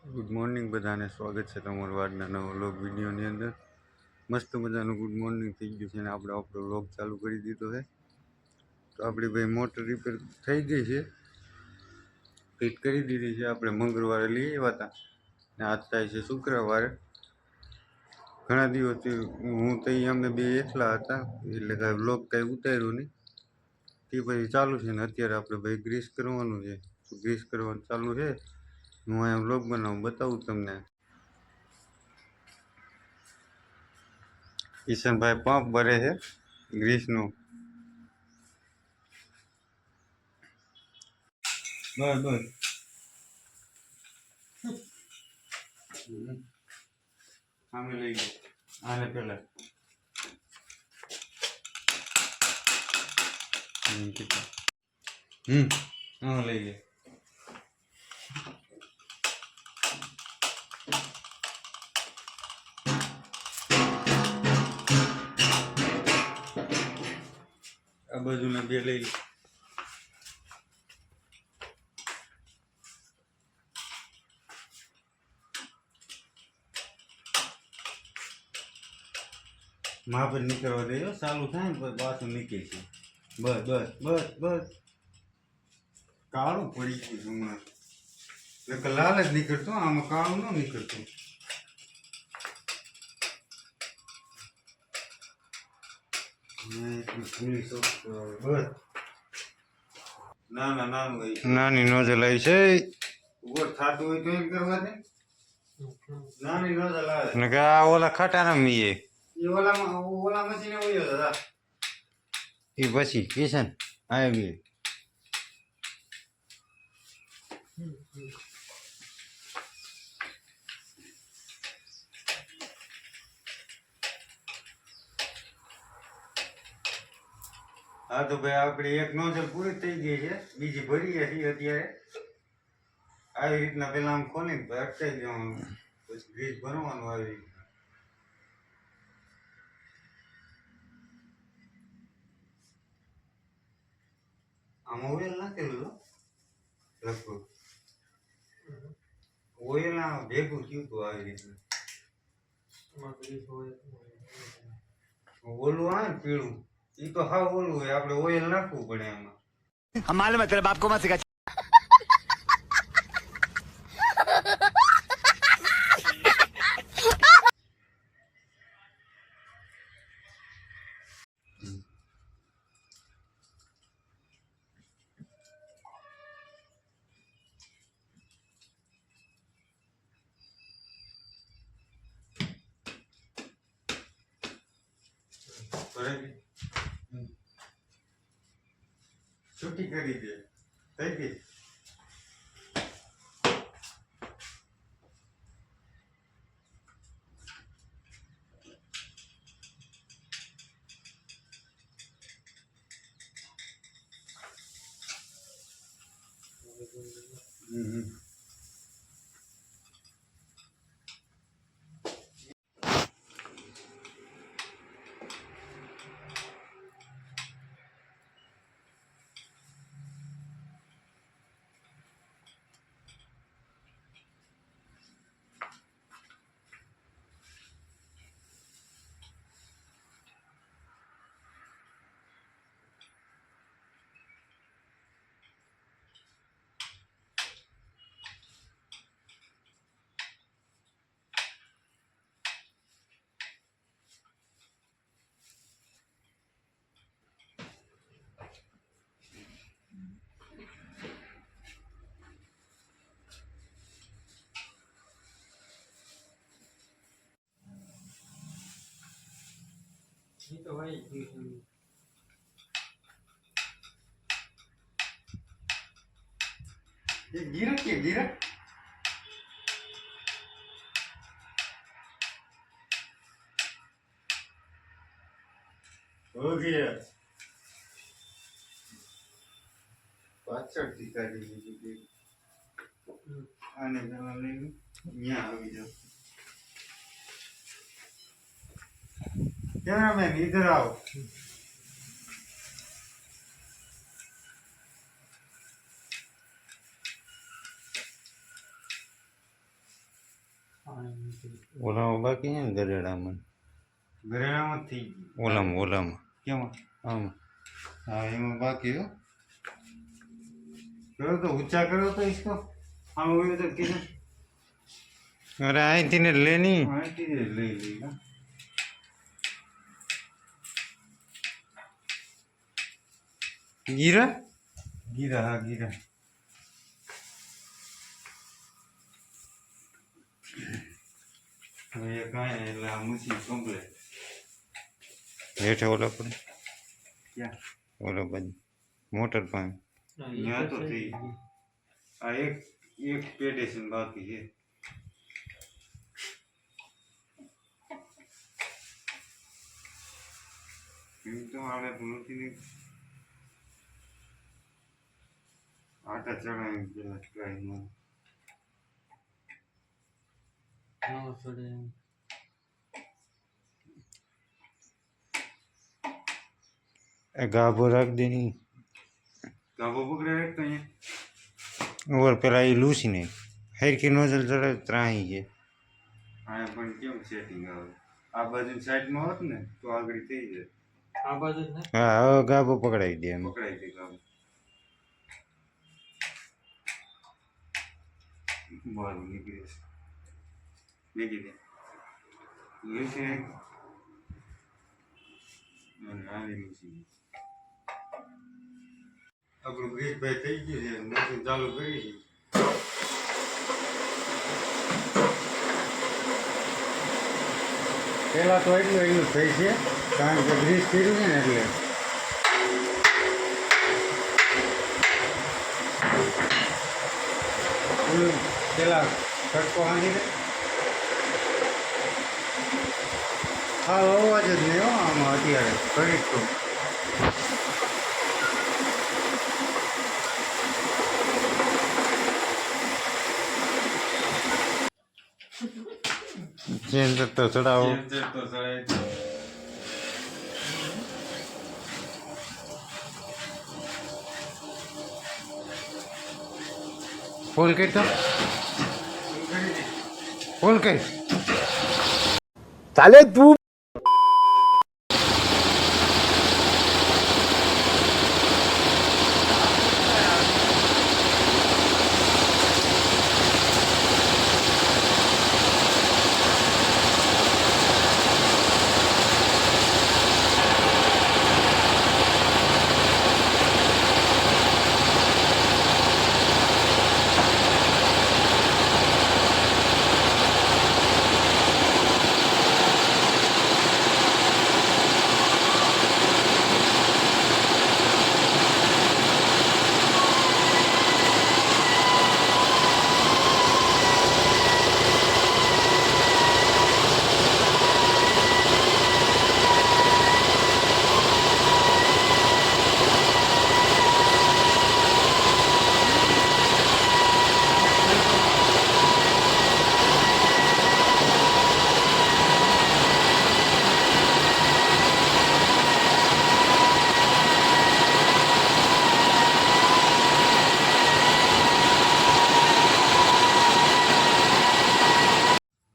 Good morning બધાને સ્વાગત છે તમારું આજના નવા વ્લોગ વિડીયોની અંદર. મસ્ત મજાનું ગુડ મોર્નિંગ થઈ ગયું છે અને આપણે આપણો વ્લોગ ચાલુ કરી દીધો છે. તો આપણી ભાઈ મોટર રિપેર થઈ ગઈ છે, ફિટ કરી દીધી છે. આપણે મંગળવારે લઈ આવ્યા હતા ને આજ થાય છે શુક્રવારે. ઘણા દિવસથી હું તો અમે બે એકલા હતા એટલે કાંઈ વ્લોગ કાંઈ ઉતાર્યું નહીં. તે પછી ચાલુ છે ને અત્યારે આપણે ભાઈ ગ્રીસ કરવાનું છે, તો ગ્રીસ કરવાનું ચાલુ છે. હું અહીંયા વ્લોગ બનાવું બતાવું તમને. કિશનભાઈ પંપ ભરે છે ગ્રીસનું. બસ બસ આમે લઈ ગયો આને પેલા આમાં લઈ ગયો. આ બાજુના બે લઈ લો. માપ જ નીકળવા દે, ચાલુ થાય ને પછી પાછું નીકળી છે. બસ બસ બસ બસ કાળું પડી ગયું હમણાં, એટલે લાલ જ નીકળતું, આમાં કાળું ન નીકળતું. નાની નોઝલ આવી છે. ઉપર થતું હોય તો એમ કરવા દે. નાની નોઝલ આવે ને કે આ ઓલા ખટાના મીએ એ ઓલા મશીને ઓયો હતા એ પછી કિશન આવી. હા તો ભાઈ આપણી એક નોઝલ પૂરી થઈ ગઈ છે, બીજી ભરીએ છીએ અત્યારે. આવી રીતના પેલા આમ ખોલીને અટકાઈ દેવાનું, પછી ગ્રીસ ભરવાનું આવી રીતના. આમાં ઓઇલ નાખેલું લગભગ, ઓઇલ ના ભેગું થયું હતું આવી રીતના. ઓલું આવે ને પીળું એ તો હાવ ઓલું હોય, આપણે ઓઇલ નાખવું પડે એમાં. मालूम है तेरे बाप को मत सिखा। છૂટી કરી દે, થઈ ગઈ. तो भाई ये गिरा क्या गिरा? हो गया. પાછળથી કાઢી દીધી. આને પેલા લઈને અહીંયા આવી જાઓ. कैमरामैन इधर आओ. પાણી મૂકી. ઓલામાં બાકી છે ને ગરેડામાં ઘરેણામાં થઈ ગયું ઓલામાં કેમાં આમ હા એમાં બાકી હો કરો તો ઊંચા કરો તો इसको આમ હોય તો કીધું અરે અહીંથી ને લેની માહિતી જ લઈ લઈ હા ગીરા ગીરા હા ગીરા હવે એ કાંઈ નહીં એટલે આ મશીન કમ્પ્લેટ હેઠે ઓલા પડે ક્યાં ઓલા બાજુ મોટર પાસે ત્યાં તો થઈ ગયું. આ એક પેટેશન બાકી છે એમ તો આપણે નથી ને આટા ચડાવી પેલા ટ્રાયમાં ન ચડે એમ. ગાભો રાખ દે ની ગાભો પકડે રાખતો અહીંયા ઓર પેલા એ લૂસી નહીં હરખી નોઝલ ચડે ત્રાહી છે હા પણ કેમ સેટિંગ આવે આ બાજુ સાઈડમાં હોત ને તો આગળ થઈ જાય આ બાજુ જ ને. હા હવે ગાભો પકડાવી દે એમ પકડાઈ દે ગાભો બહાર નીકળી જશે નીકળી દે લૂસી અને આની લૂસી આપણું બ્રિજભાઈ થઈ ગયું છે મશીન ચાલુ કરી છે પેલા તો એટલું થઈ છે કારણ કે ગ્રીસ કર્યું છે ને એટલે પેલા તડકો હાંધી દે હા અવાજ જ નહીં હો આમાં અત્યારે કરી તો ચેન તો ચડાવો તો સડાય ફૂલ કરી તો ફૂલ કરી साले तू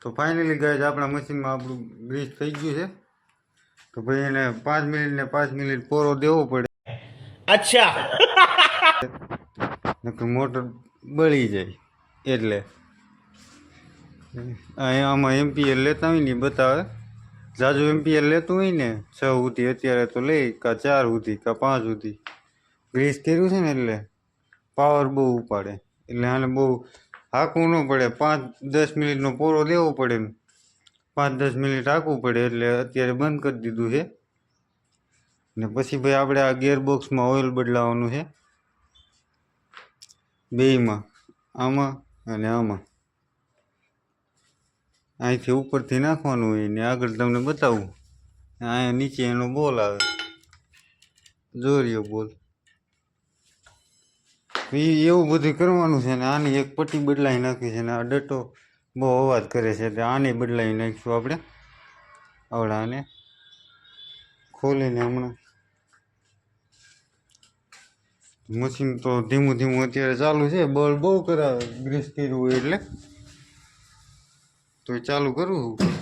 તો ફાઇનલી ગાઈઝ આપણા મશીનમાં આપણું ગ્રીસ થઈ ગયું છે તો ભાઈ એને 5 મિનિટ ને 5 મિનિટ પોરો દેવો પડે अच्छा નકર મોટર બળી જાય એટલે અહીંયા આમાં એમ્પિયર લેતા હોય ને ઈ બતાવે જાજુ એમ્પિયર લેતું હોય ને 6 સુધી અત્યારે તો લે કાં 4 સુધી કાં 5 સુધી ગ્રીસ કર્યું છે ને એટલે પાવર બહુ ઉપાડે એટલે આને બહુ હાંકવું ન પડે 5-10 મિનિટનો પોરો દેવો પડે ને 5-10 મિનિટ હાંકવું પડે એટલે અત્યારે બંધ કરી દીધું છે ને પછી ભાઈ આપણે આ ગિયરબોક્સમાં ઓઇલ બદલાવાનું છે બેયમાં આમાં અને આમાં અહીંથી ઉપરથી નાખવાનું હોય ને આગળ તમને બતાવું અહીંયા નીચે એનો બોલ આવે જોરિયો બોલ એવું બધું કરવાનું છે ને આની એક પટ્ટી બદલાવી નાખી છે ને આ ડટો બહુ અવાજ કરે છે એટલે આને બદલાવી નાખીશું આપણે આવડાને ખોલીને હમણાં મશીન તો ધીમું ધીમું અત્યારે ચાલુ છે બળ બહુ કરાવે ગ્રીસ કર્યું હોય એટલે તો એ ચાલુ કરું હું